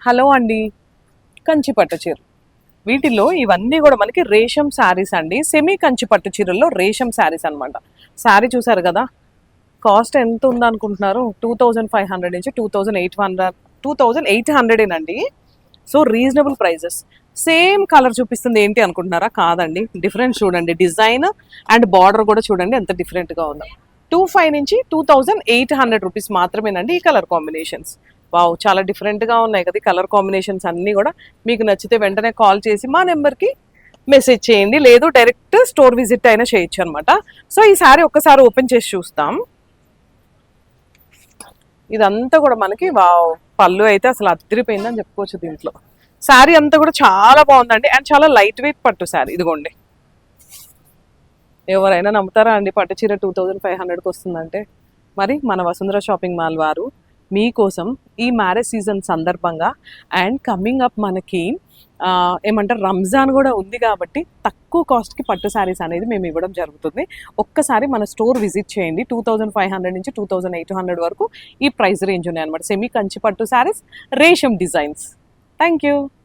Hello అండి, కంచి పట్టు చీర. వీటిల్లో ఇవన్నీ కూడా మనకి రేషం శారీస్ అండి. సెమీ కంచి పట్టు చీరల్లో రేషం శారీస్ అనమాట. శారీ చూసారు కదా, కాస్ట్ ఎంత ఉందనుకుంటున్నారు? 2500 నుంచి 2800 అండి. So reasonable prices. Same colour చూపిస్తుంది ఏంటి అనుకుంటున్నారా? కాదండి, డిఫరెన్స్ చూడండి. డిజైన్ అండ్ బార్డర్ కూడా చూడండి ఎంత డిఫరెంట్గా ఉందో. 25 నుంచి 2800 రూపీస్ మాత్రమేనండి ఈ కలర్ కాంబినేషన్స్. వావ్, చాలా డిఫరెంట్గా ఉన్నాయి కదా ఈ కలర్ కాంబినేషన్స్ అన్నీ కూడా. మీకు నచ్చితే వెంటనే కాల్ చేసి మా నెంబర్కి మెసేజ్ చేయండి, లేదు డైరెక్ట్ స్టోర్ విజిట్ అయినా చేయొచ్చు అనమాట. సో ఈ సారీ ఒక్కసారి ఓపెన్ చేసి చూస్తాం. ఇదంతా కూడా మనకి వావ్, పళ్ళు అయితే అసలు అదిరిపోయిందని చెప్పుకోవచ్చు. దీంట్లో శారీ అంతా కూడా చాలా బాగుందండి అండ్ చాలా లైట్ వెయిట్ పట్టు శారీ. ఇదిగోండి, ఎవరైనా నమ్ముతారా అండి పట్టు చీర 2500కి వస్తుందంటే? మరి మన వసుంధర షాపింగ్ మాల్ వారు మీకోసం ఈ మ్యారేజ్ సీజన్ సందర్భంగా అండ్ కమింగ్ అప్ మనకి ఏమంటారు రంజాన్ కూడా ఉంది కాబట్టి తక్కువ కాస్ట్కి పట్టు శారీస్ అనేది మేము ఇవ్వడం జరుగుతుంది. ఒక్కసారి మన స్టోర్ విజిట్ చేయండి. 2500 నుంచి 2800 వరకు ఈ ప్రైస్ రేంజ్ ఉన్నాయి అనమాట. సెమీ కంచి పట్టు శారీస్, రేషం డిజైన్స్. Thank you.